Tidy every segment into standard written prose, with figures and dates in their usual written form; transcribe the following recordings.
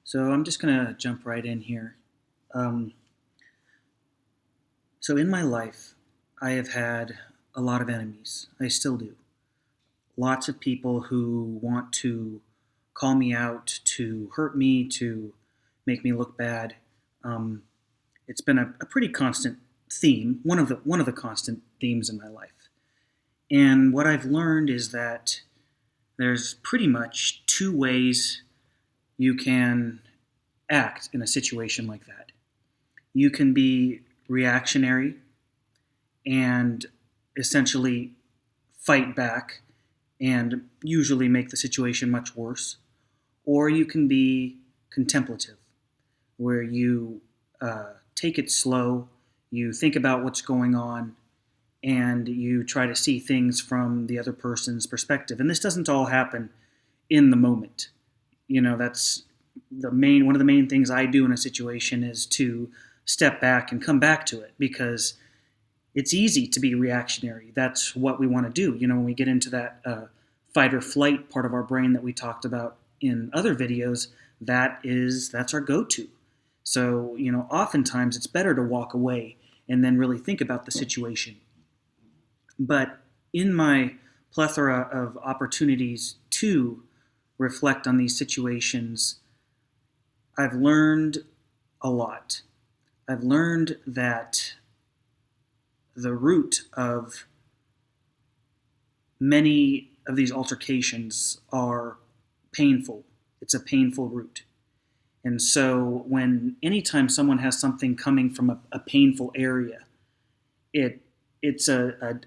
So I'm just going to jump right in here. Um, so in my life, I have had a lot of enemies. I still do. Lots of people who want to call me out, to hurt me, to make me look bad. Um, it's been a pretty constant theme, one of the constant themes in my life. And what I've learned is that there's pretty much two ways you can act in a situation like that. You can be reactionary and essentially fight back and usually make the situation much worse, or you can be contemplative, where you take it slow, you think about what's going on, and you try to see things from the other person's perspective. And this doesn't all happen in the moment. That's one of the main things I do in a situation is to step back and come back to it, because it's easy to be reactionary. That's what we want to do. When we get into that fight or flight part of our brain that we talked about in other videos, that's our go-to. So, oftentimes it's better to walk away and then really think about the situation. But in my plethora of opportunities to reflect on these situations, I've learned a lot. I've learned that the root of many of these altercations are painful. It's a painful root. And so anytime someone has something coming from a painful area, it's a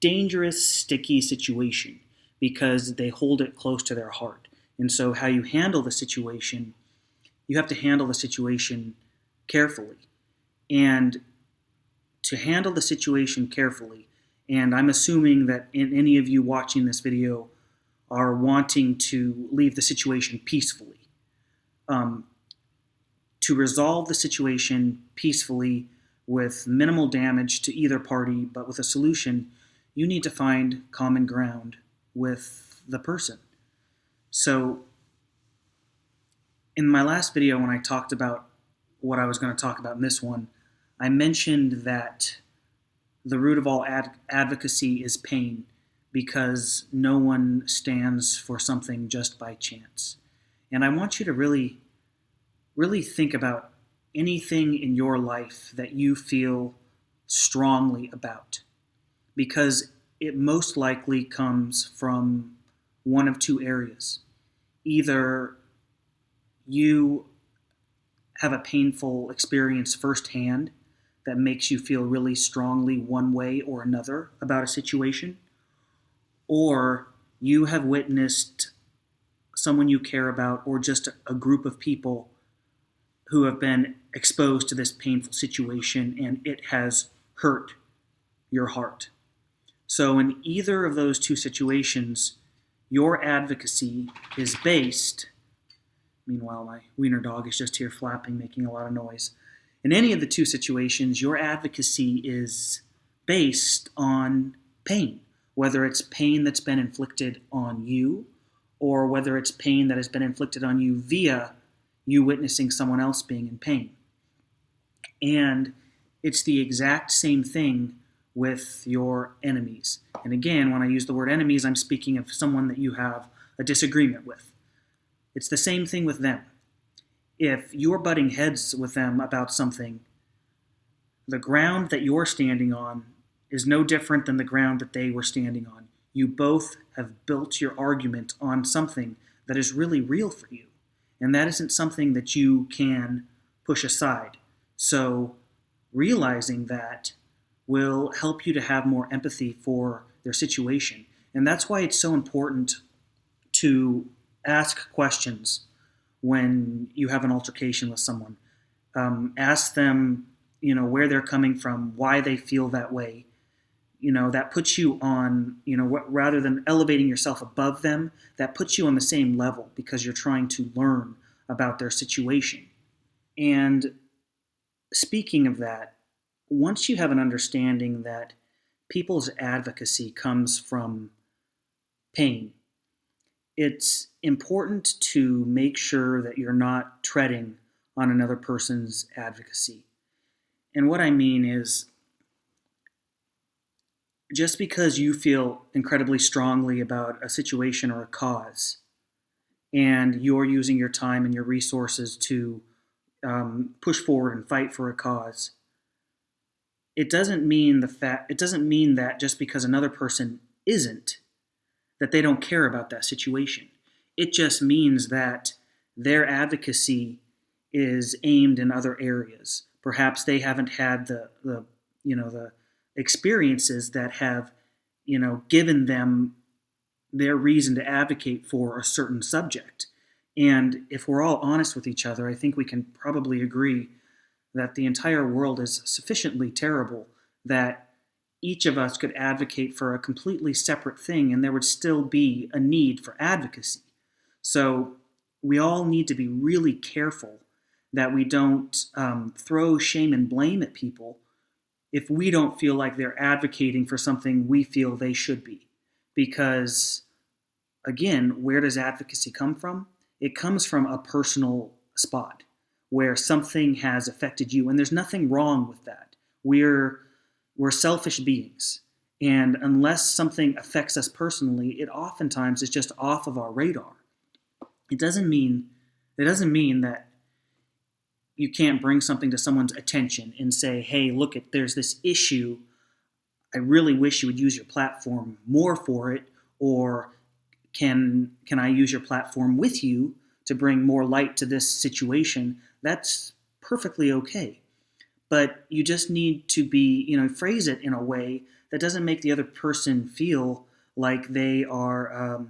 dangerous, sticky situation because they hold it close to their heart. And so how you handle the situation, you have to handle the situation carefully. And to handle the situation carefully, and I'm assuming that any of you watching this video are wanting to leave the situation peacefully. To resolve the situation peacefully with minimal damage to either party, but with a solution, you need to find common ground with the person. So in my last video, when I talked about what I was going to talk about in this one, I mentioned that the root of all advocacy is pain, because no one stands for something just by chance. And I want you to really, really think about anything in your life that you feel strongly about, because it most likely comes from one of two areas. Either you have a painful experience firsthand that makes you feel really strongly one way or another about a situation, or you have witnessed someone you care about or just a group of people who have been exposed to this painful situation and it has hurt your heart. So in either of those two situations, your advocacy is based. Meanwhile, my wiener dog is just here flapping, making a lot of noise. In any of the two situations, your advocacy is based on pain, whether it's pain that's been inflicted on you or whether it's pain that has been inflicted on you via you witnessing someone else being in pain. And it's the exact same thing with your enemies. And again, when I use the word enemies, I'm speaking of someone that you have a disagreement with. It's the same thing with them. If you're butting heads with them about something, the ground that you're standing on is no different than the ground that they were standing on. You both have built your argument on something that is really real for you. And that isn't something that you can push aside. So realizing that will help you to have more empathy for their situation. And that's why it's so important to ask questions when you have an altercation with someone. Ask them, where they're coming from, why they feel that way. That puts you on, rather than elevating yourself above them, that puts you on the same level because you're trying to learn about their situation. And speaking of that, once you have an understanding that people's advocacy comes from pain, it's important to make sure that you're not treading on another person's advocacy. And what I mean is, just because you feel incredibly strongly about a situation or a cause, and you're using your time and your resources to push forward and fight for a cause, it doesn't mean that just because another person isn't, that they don't care about that situation. It just means that their advocacy is aimed in other areas. Perhaps they haven't had the experiences that have given them their reason to advocate for a certain subject. And if we're all honest with each other, I think we can probably agree that the entire world is sufficiently terrible that each of us could advocate for a completely separate thing and there would still be a need for advocacy. So we all need to be really careful that we don't throw shame and blame at people if we don't feel like they're advocating for something we feel they should be. Because, again, where does advocacy come from? It comes from a personal spot where something has affected you, and there's nothing wrong with that. We're selfish beings, and unless something affects us personally, it oftentimes is just off of our radar. It doesn't mean that you can't bring something to someone's attention and say, hey, look, there's this issue. I really wish you would use your platform more for it, or can I use your platform with you to bring more light to this situation? That's perfectly okay. But you just need to phrase it in a way that doesn't make the other person feel like they are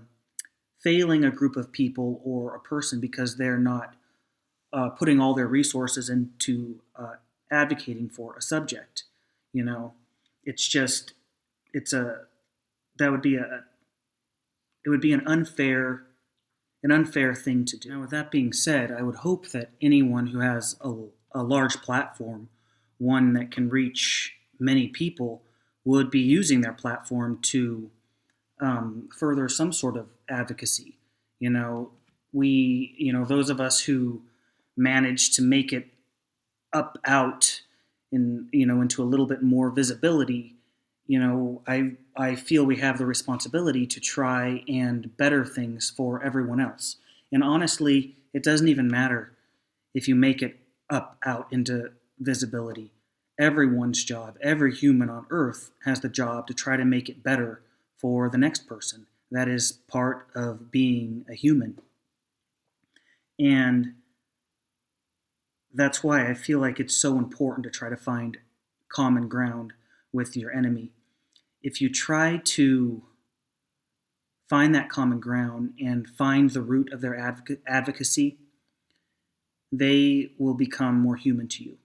failing a group of people or a person because they're not putting all their resources into advocating for a subject. It would be an unfair thing to do. Now, with that being said, I would hope that anyone who has a large platform, one that can reach many people, would be using their platform to further some sort of advocacy. Those of us who manage to make it out into a little bit more visibility, I feel we have the responsibility to try and better things for everyone else. And honestly, it doesn't even matter if you make it out into visibility. Everyone's job, every human on earth has the job to try to make it better for the next person. That is part of being a human. And that's why I feel like it's so important to try to find common ground with your enemy. If you try to find that common ground and find the root of their advocacy, they will become more human to you.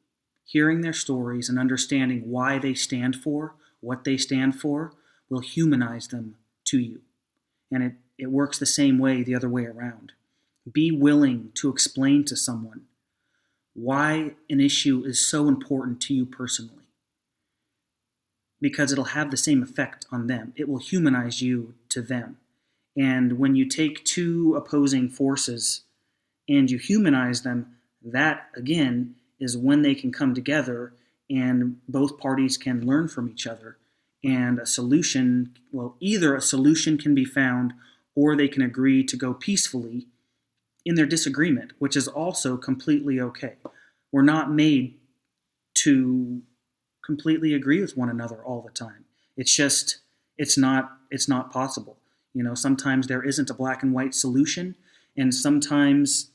Hearing their stories and understanding why they stand for what they stand for will humanize them to you. And it works the same way the other way around. Be willing to explain to someone why an issue is so important to you personally, because it'll have the same effect on them. It will humanize you to them. And when you take two opposing forces and you humanize them, that, again, is when they can come together and both parties can learn from each other. And either a solution can be found or they can agree to go peacefully in their disagreement, which is also completely okay. We're not made to completely agree with one another all the time. It's not possible. Sometimes there isn't a black and white solution, and sometimes,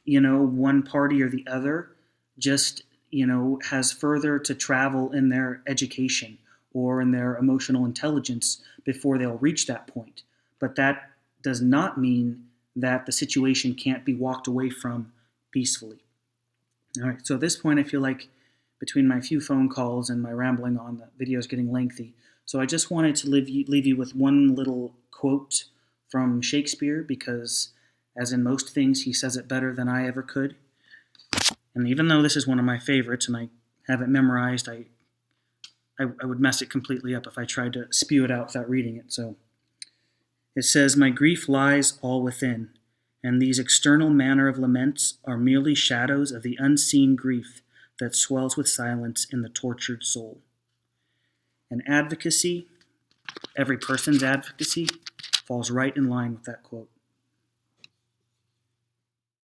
one party or the other just, has further to travel in their education or in their emotional intelligence before they'll reach that point. But that does not mean that the situation can't be walked away from peacefully. All right, so at this point, I feel like between my few phone calls and my rambling on, the video is getting lengthy. So I just wanted to leave you with one little quote from Shakespeare, because as in most things, he says it better than I ever could. And even though this is one of my favorites and I have it memorized, I would mess it completely up if I tried to spew it out without reading it. So It says, "My grief lies all within, and these external manner of laments are merely shadows of the unseen grief that swells with silence in the tortured soul." And advocacy, every person's advocacy, falls right in line with that quote.